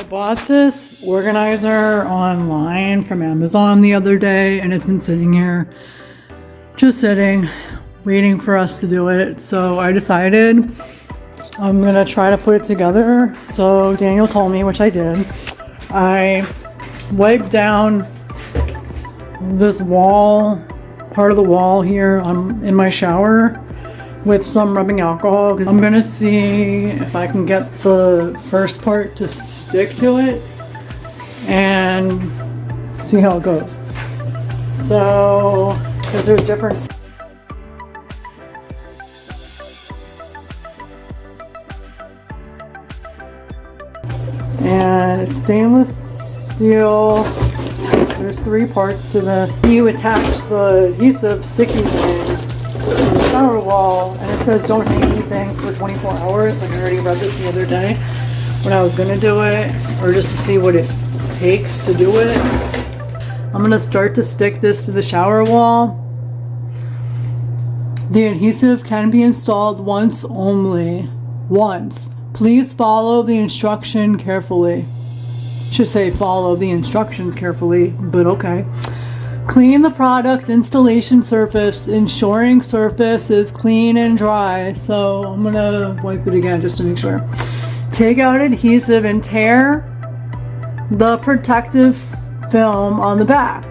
bought this organizer online from Amazon the other day, and it's been sitting here, just sitting, waiting for us to do it. So I decided I'm gonna try to put it together. So Daniel told me, which I did. I wiped down this wall, part of the wall here in my shower with some rubbing alcohol. I'm gonna see if I can get the first part to stick to it and see how it goes. So, because there's different and it's stainless steel. There's 3 parts to the. You attach the adhesive sticky thing to the shower wall, and it says don't hang anything for 24 hours. Like I already read this the other day when I was gonna do it, or just to see what it takes to do it. I'm gonna start to stick this to the shower wall. The adhesive can be installed once only. Once. Please follow the instruction carefully. Should say follow the instructions carefully, but okay. Clean the product installation surface, ensuring surface is clean and dry. So I'm gonna wipe it again just to make sure. Take out adhesive and tear the protective film on the back.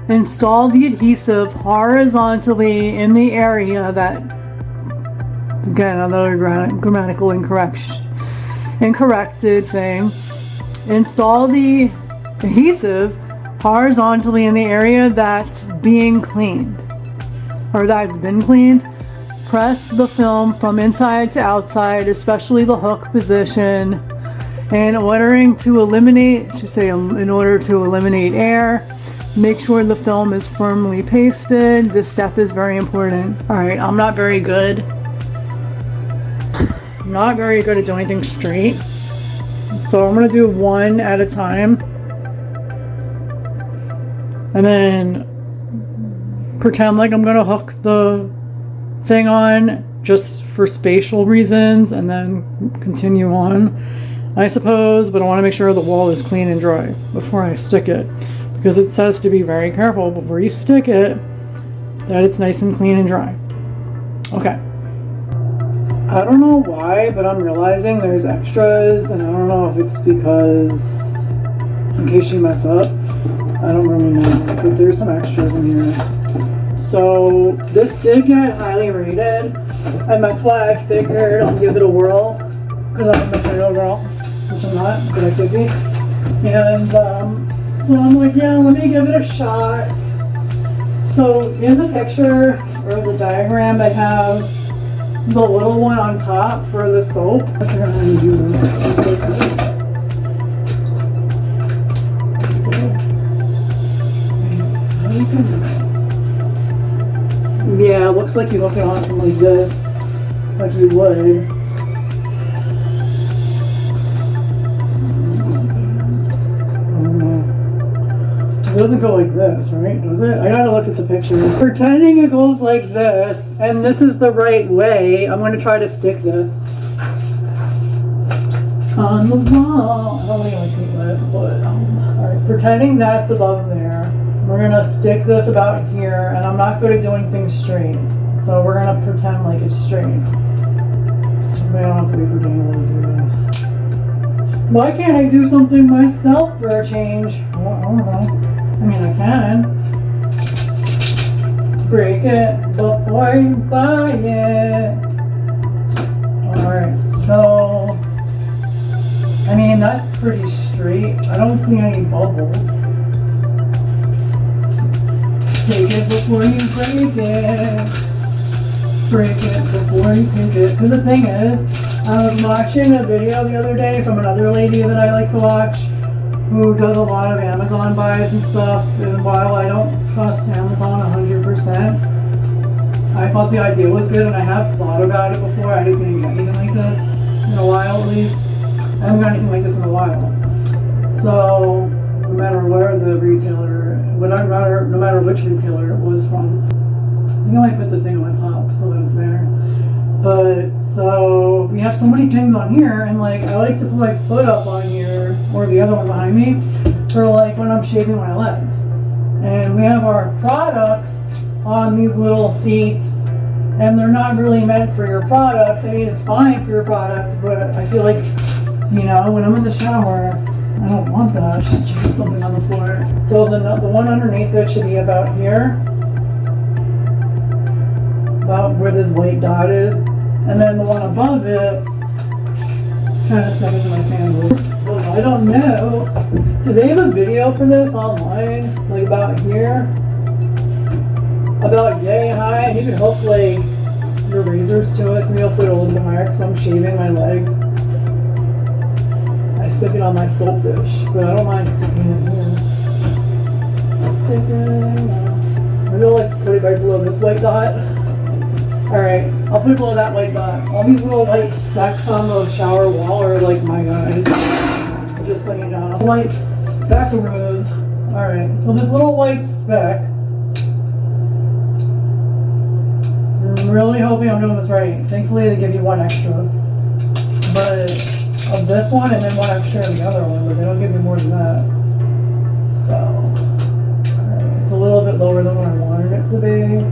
Install the adhesive horizontally in the area that, again, another grammatical incorrected thing. Install the adhesive horizontally in the area that's being cleaned, or that's been cleaned. Press the film from inside to outside, especially the hook position. In order to eliminate air, make sure the film is firmly pasted. This step is very important. All right, I'm not very good. Not very good at doing things straight. So I'm gonna do one at a time. And then pretend like I'm gonna hook the thing on just for spatial reasons, and then continue on, I suppose, but I want to make sure the wall is clean and dry before I stick it, because it says to be very careful before you stick it that it's nice and clean and dry. Okay. I don't know why, but I'm realizing there's extras, and I don't know if it's because in case you mess up, I don't really know, but there's some extras in here. So this did get highly rated, and that's why I figured I'll give it a whirl, because I'm a material girl, which I'm not, but I could be. And so I'm like, yeah, let me give it a shot. So in the picture, or the diagram, I have the little one on top for the soap. I forgot how to do this. Yeah, it looks like you hook it on from like this, like you would. It doesn't go like this, right? Does it? I gotta look at the picture. Pretending it goes like this, and this is the right way, I'm gonna try to stick this on the wall. I don't think I can it, but alright. Pretending that's above there. We're gonna stick this about here, and I'm not good at doing things straight. So we're gonna pretend like it's straight. Maybe I don't have to wait for Daniel to do this. Why can't I do something myself for a change? Well, I don't know. I mean, I can. Break it before you buy it. Alright, so I mean, that's pretty straight. I don't see any bubbles. Take it before you break it. Break it before you take it. Because the thing is, I was watching a video the other day from another lady that I like to watch, who does a lot of Amazon buys and stuff, and while I don't trust Amazon 100%, I thought the idea was good, and I have thought about it before. I just didn't get anything like this in a while, at least. I haven't got anything like this in a while. So, no matter where the retailer, no matter which retailer it was from, I think I might put the thing on top so that it's there. But, so, we have so many things on here, and like, I like to put my foot up on here, or the other one behind me, for like when I'm shaving my legs. And we have our products on these little seats, and they're not really meant for your products. I mean, it's fine for your products, but I feel like, you know, when I'm in the shower, I don't want that. Just to put something on the floor. So the one underneath it should be about here, about where this white dot is, and then the one above it, kind of stuck into my sandals. Well, I don't know. Do they have a video for this online, like about here, about yay high? And you can hook like your razors to it, so maybe I'll put it a little bit higher because I'm shaving my legs. I stick it on my soap dish, but I don't mind sticking it here. Stick it. Maybe I'll like put it right below this white dot. Alright, I'll put it below that white dot. All these little white specks on the shower wall are like my guys. Just like, you know, white speckaroos. Alright, so this little white speck. I'm really hoping I'm doing this right. Thankfully they give you one extra. But of this one and then one extra of the other one, but they don't give me more than that. So, alright, it's a little bit lower than what I wanted it to be.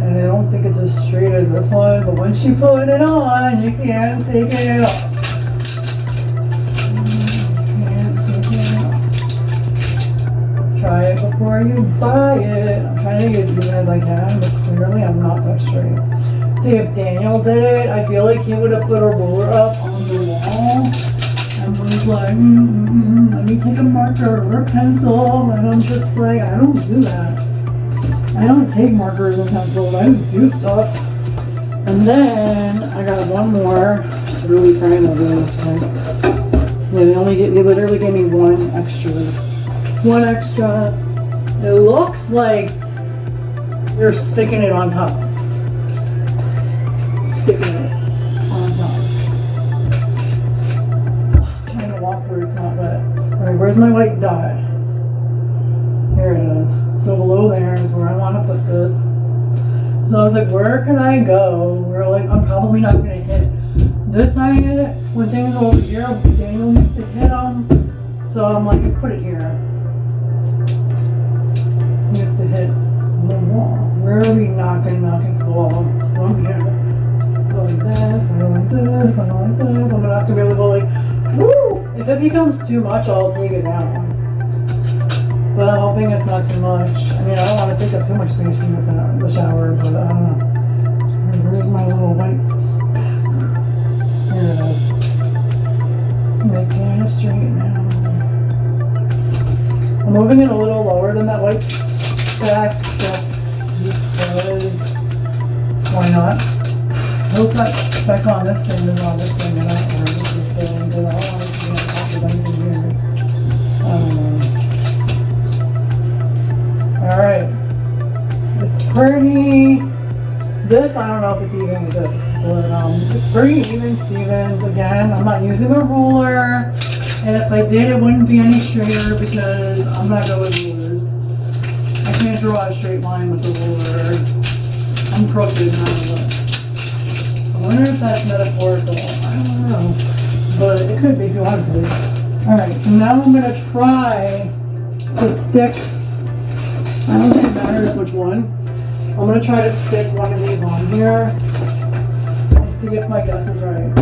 And I don't think it's as straight as this one, but once you put it on, you can't take it off. You can't take it off. Try it before you buy it. I'm trying to get as even as I can, but clearly I'm not that straight. See, if Daniel did it, I feel like he would have put a roller up on the wall and was like, let me take a marker or a pencil, and I'm just like, I don't do that. I don't take markers and pencils, I just do stuff. And then I got one more, just really trying to do this one. Yeah, they literally gave me one extra. One extra. It looks like you're sticking it on top. Sticking it on top. I'm trying to walk where it's not wet. Alright, where's my white dot? Here it is. So below there is where I want to put this. So I was like, where can I go? We're like, I'm probably not going to hit this side. When things are over here, Daniel used to hit them. So I'm like, put it here. He used to hit the wall. Where are we knocking the wall? So I'm here. Go like this, I go like this, I go like this. I'm not going to be able to go like, woo! If it becomes too much, I'll take it down. But I'm hoping it's not too much. I mean, I don't want to take up too much space in the shower, but I don't know. Where's my little whites? Here it is. Making it straight now. I'm moving it a little lower than that white speck just because why not? I hope that speck on this thing is on this thing and not on this thing, but I don't want it to be on top of anything here. I don't know. Alright, it's pretty, this, I don't know if it's even with this, but it's pretty even Stevens. Again, I'm not using a ruler, and if I did, it wouldn't be any straighter because I'm not good with rulers. I can't draw a straight line with the ruler. I'm crooked, not a look. I wonder if that's metaphorical, I don't know, but it could be if you wanted to. Alright, so now I'm going to try to stick, I don't think it matters which one. I'm going to try to stick one of these on here and see if my guess is right.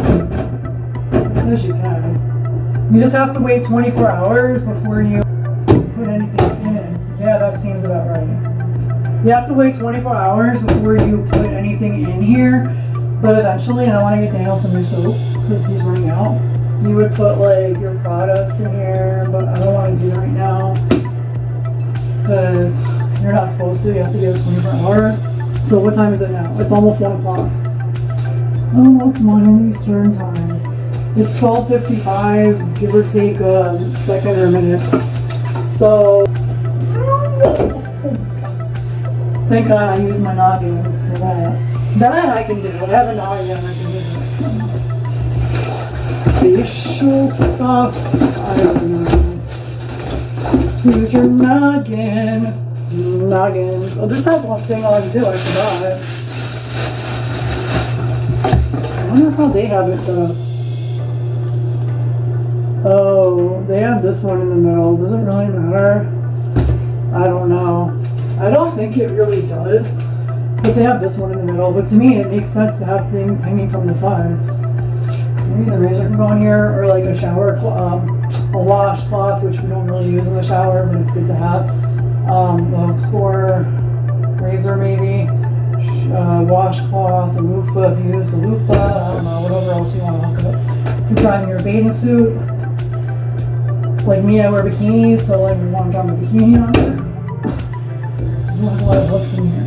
It says you can. You just have to wait 24 hours before you put anything in. Yeah, that seems about right. You have to wait 24 hours before you put anything in here, but eventually, and I want to get Daniel some new soap because he's running out, you would put like your products in here, but I don't want to do that right now. Because you're not supposed to, you have to give it 24 hours. So what time is it now? It's almost 1 o'clock. Almost 1 Eastern time. It's 12:55, give or take a second or a minute. So, thank God I used my noggin for that. That I can do. I have a noggin, I can do it. Facial stuff, I don't know. Use your noggin. Noggins. Oh, this has one thing on too, I forgot. I wonder how they have it set up. Oh, they have this one in the middle. Does it really matter? I don't know. I don't think it really does. But they have this one in the middle. But to me, it makes sense to have things hanging from the side. Maybe the razor can go in here, or like a shower, a washcloth, which we don't really use in the shower, but it's good to have. The hooks for razor maybe, washcloth, a loofah if you use the loofah, I don't know, whatever else you want to hook up. If you're driving your bathing suit, like me, I wear bikinis, so like we want to drop a bikini on there. There's not a lot of hooks in here.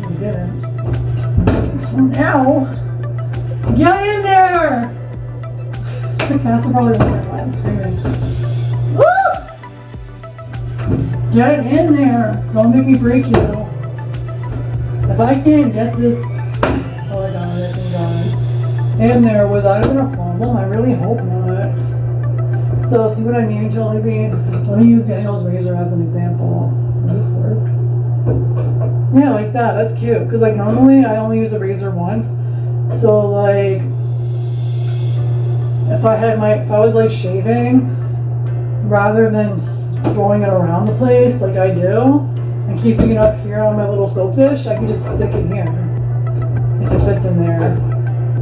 We didn't. So now, get in there! The cats are probably running around screaming. Woo! Get in there! Don't make me break you. If I can't get this, oh I got it, thank God, in there without even a problem, I really hope not. So see what I mean, Jelly Bean? Let me use Daniel's razor as an example. Will this work? Yeah, like that. That's cute. Because like normally I only use a razor once. So like if I was like shaving, rather than throwing it around the place like I do, and keeping it up here on my little soap dish, I can just stick it here if it fits in there,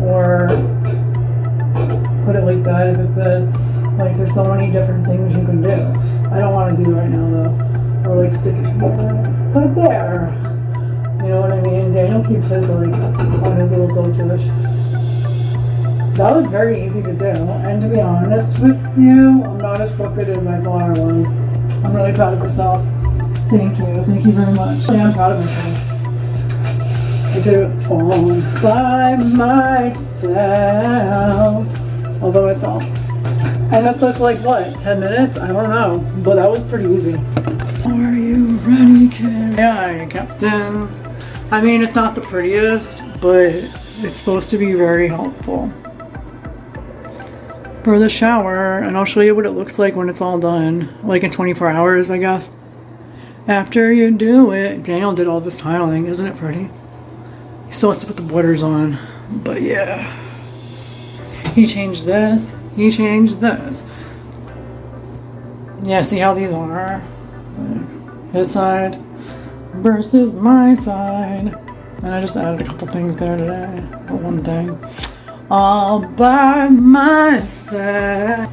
or put it like that if it fits. Like there's so many different things you can do. I don't want to do right now though, or like stick it here, put it there. You know what I mean? Daniel keeps his like on his little soap dish. That was very easy to do, and to be honest with you, I'm not as crooked as I thought I was. I'm really proud of myself. Thank you very much. Yeah, I'm proud of myself. I did it all by myself. All by myself. And that took like what, 10 minutes? I don't know, but that was pretty easy. Are you ready, kid? Yeah, Captain. I mean, it's not the prettiest, but it's supposed to be very helpful for the shower, and I'll show you what it looks like when it's all done, like in 24 hours, I guess. After you do it, Daniel did all this tiling, isn't it pretty? He still has to put the borders on, but yeah. He changed this, he changed this. Yeah, see how these are? His side versus my side. And I just added a couple things there today, or one thing. All by myself.